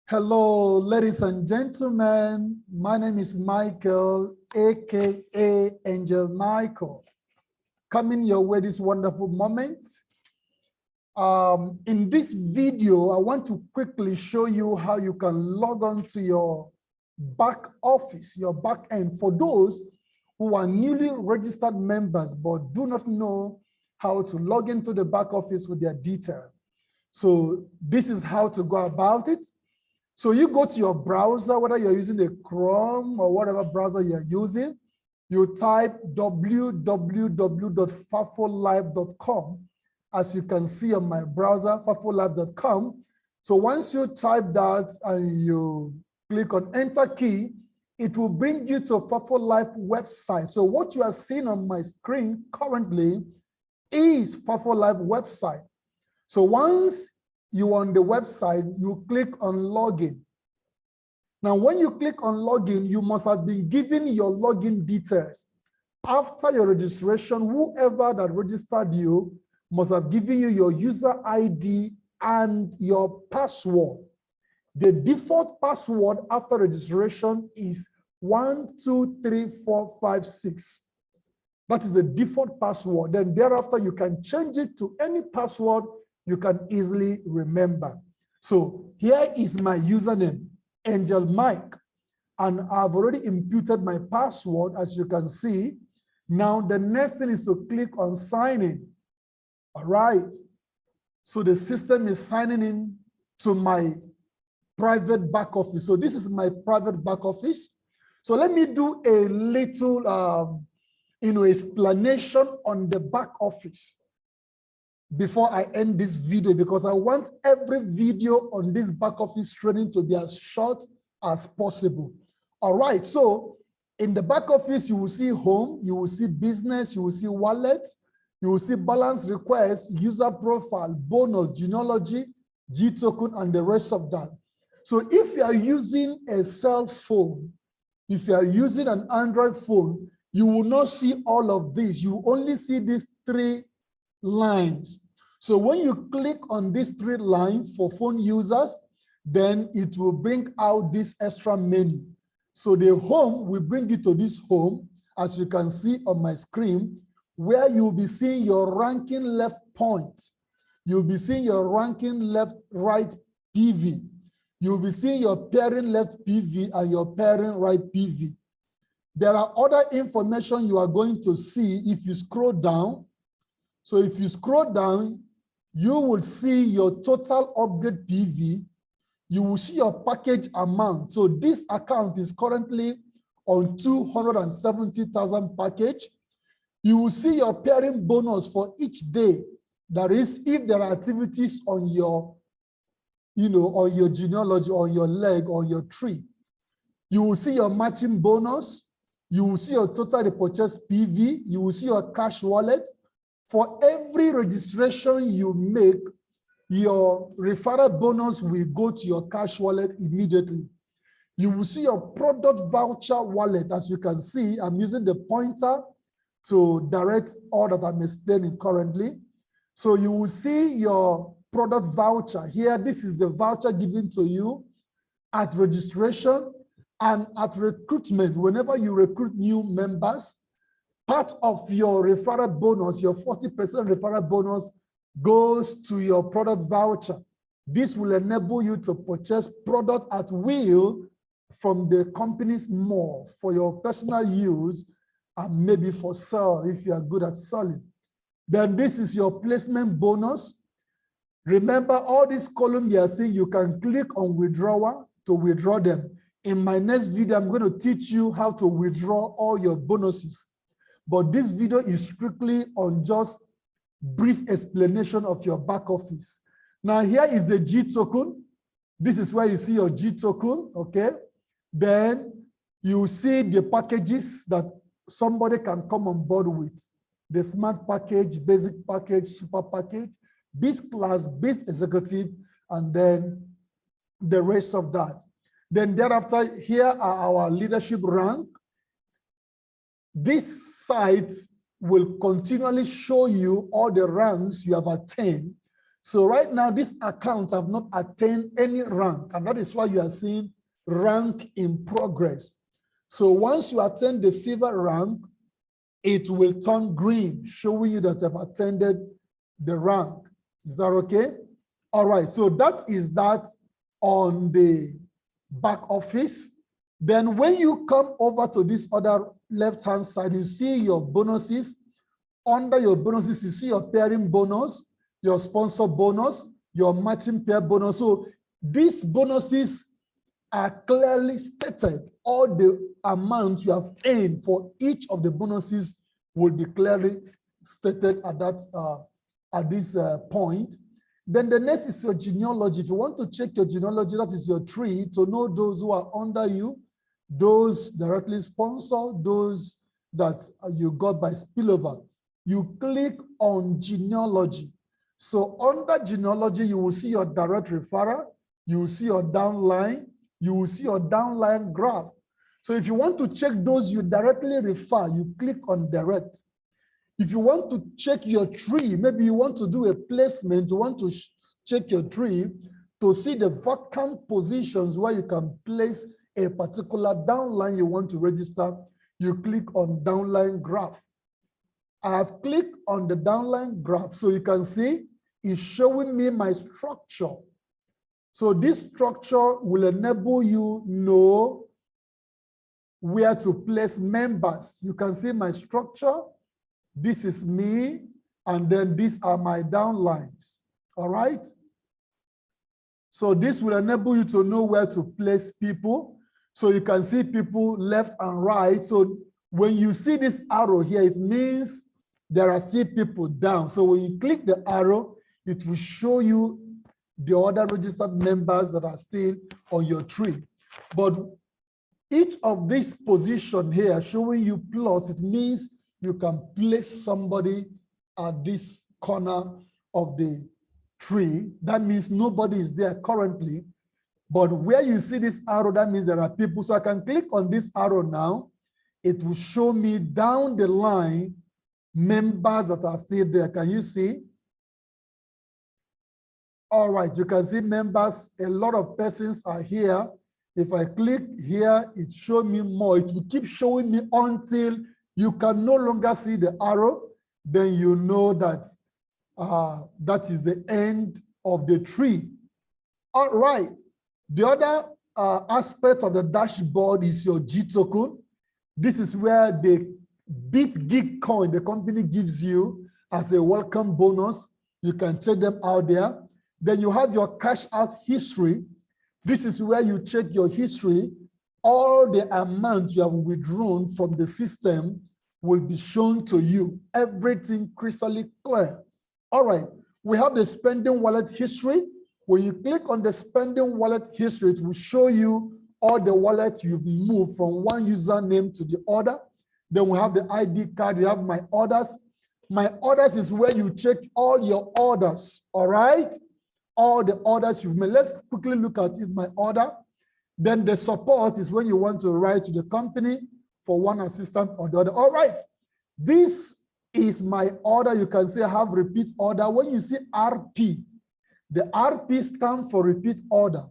Hello, ladies and gentlemen. My name is Michael, aka Angel Michael. Coming your way this wonderful moment. In this video, I want to quickly show you how you can log on to your back office, your back end, for those who are newly registered members but do not know how to log into the back office with their detail. So this is how to go about it. So you go to your browser, whether you're using a Chrome or whatever browser you're using, you type www.faforlife.com. As you can see on my browser, faforlife.com. So once you type that and you click on enter key, it will bring you to a Faforlife website. So what you are seeing on my screen currently is Faforlife website. So once you're on the website, you click on login. Now, when you click on login, you must have been given your login details. After your registration, whoever that registered you must have given you your user ID and your password. The default password after registration is 123456. That is the default password. Then thereafter, you can change it to any password you can easily remember. So here is my username, Angel Mike, and I've already imputed my password, as you can see. Now the next thing is to click on sign in. All right. So the system is signing in to my private back office. So this is my private back office. So let me do a little explanation on the back office before I end this video, because I want every video on this back office training to be as short as possible. All right, so in the back office, you will see home, you will see business, you will see wallet, you will see balance request, user profile, bonus, genealogy, G token, and the rest of that. So if you are using a cell phone, if you are using an Android phone, you will not see all of this. You only see these three lines. So when you click on this three line for phone users, then it will bring out this extra menu. So the home will bring you to this home, as you can see on my screen, where you'll be seeing your ranking left point. You'll be seeing your ranking left right PV. You'll be seeing your pairing left PV and your pairing right PV. There are other information you are going to see if you scroll down. So if you scroll down, you will see your total upgrade PV. You will see your package amount. So this account is currently on 270,000 package. You will see your pairing bonus for each day. That is, if there are activities on your, on your genealogy, on your leg, or your tree. You will see your matching bonus. You will see your total repurchase PV. You will see your cash wallet. For every registration you make, your referral bonus will go to your cash wallet immediately. You will see your product voucher wallet. As you can see, I'm using the pointer to direct all that I'm explaining currently. So you will see your product voucher here. This is the voucher given to you at registration and at recruitment. Whenever you recruit new members, part of your referral bonus, your 40% referral bonus, goes to your product voucher. This will enable you to purchase product at will from the company's mall for your personal use and maybe for sale if you are good at selling. Then this is your placement bonus. Remember, all these columns you are seeing, you can click on withdrawal to withdraw them. In my next video, I'm going to teach you how to withdraw all your bonuses. But this video is strictly on just brief explanation of your back office. Now here is the G token. This is where you see your G token, okay? Then you see the packages that somebody can come on board with. The smart package, basic package, super package, this class, base executive, and then the rest of that. Then thereafter, here are our leadership rank. This site will continually show you all the ranks you have attained. So right now, this account have not attained any rank, and that is why you are seeing rank in progress. So once you attain the silver rank, it will turn green, showing you that you have attended the rank. Is that okay? All right, so that is that on the back office. Then when you come over to this other left-hand side, you see your bonuses. Under your bonuses, you see your pairing bonus, your sponsor bonus, your matching pair bonus. So these bonuses are clearly stated. All the amount you have earned for each of the bonuses will be clearly stated at that at this point. Then the next is your genealogy. If you want to check your genealogy, that is your tree, to know those who are under you, those directly sponsored, those that you got by spillover. You click on genealogy. So under genealogy, you will see your direct referral, you will see your downline, you will see your downline graph. So if you want to check those you directly refer, you click on direct. If you want to check your tree, maybe you want to do a placement, you want to check your tree to see the vacant positions where you can place a particular downline you want to register, you click on downline graph. I have clicked on the downline graph, so you can see it's showing me my structure. So this structure will enable you know where to place members. You can see my structure. This is me, and then these are my downlines. All right? So this will enable you to know where to place people. So you can see people left and right. So when you see this arrow here, it means there are still people down. So when you click the arrow, it will show you the other registered members that are still on your tree. But each of these positions here showing you plus, it means you can place somebody at this corner of the tree. That means nobody is there currently. But where you see this arrow, that means there are people. So I can click on this arrow now. It will show me down the line members that are still there. Can you see? All right, you can see members. A lot of persons are here. If I click here, it shows me more. It will keep showing me until you can no longer see the arrow. Then you know that that is the end of the tree. All right. The other aspect of the dashboard is your G token. This is where the BitGig coin the company gives you as a welcome bonus. You can check them out there. Then you have your cash out history. This is where you check your history. All the amount you have withdrawn from the system will be shown to you. Everything crystal clear. All right, we have the spending wallet history. When you click on the spending wallet history, it will show you all the wallets you've moved from one username to the other. Then we have the ID card. You have my orders. My orders is where you check all your orders, all right? All the orders you've made. Let's quickly look at it, my order. Then the support is when you want to write to the company for one assistant or the other. All right, this is my order. You can say I have repeat order. When you see RP, the RP stands for repeat order.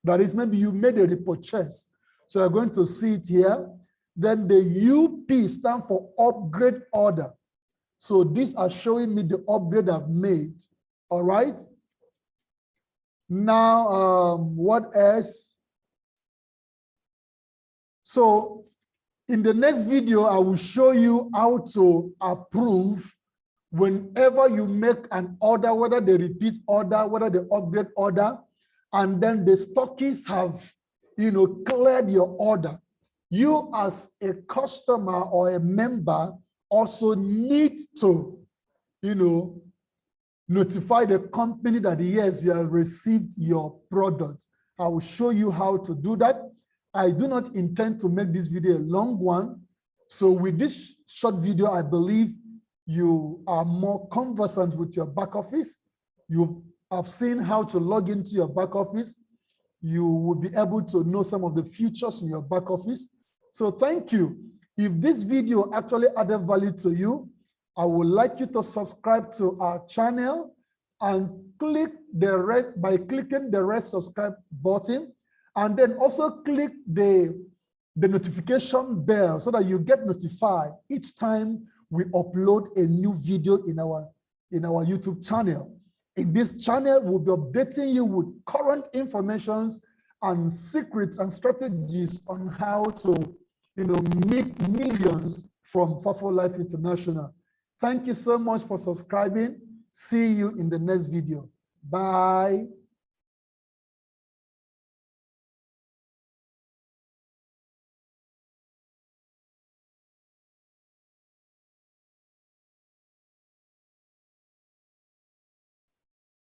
That is, maybe you made a repurchase. So you're going to see it here. Then the UP stands for upgrade order. So these are showing me the upgrade I've made. All right. Now, what else? So in the next video, I will show you how to approve whenever you make an order, whether the repeat order, whether the upgrade order, and then the stockists have, cleared your order. You as a customer or a member also need to, notify the company that yes, you have received your product. I will show you how to do that. I do not intend to make this video a long one. So with this short video, I believe you are more conversant with your back office. You have seen how to log into your back office. You will be able to know some of the features in your back office. So thank you. If this video actually added value to you, I would like you to subscribe to our channel and click by clicking the red subscribe button, and then also click the notification bell so that you get notified each time we upload a new video in our YouTube channel. In this channel, we'll be updating you with current informations and secrets and strategies on how to, make millions from Faforlife International. Thank you so much for subscribing. See you in the next video. Bye.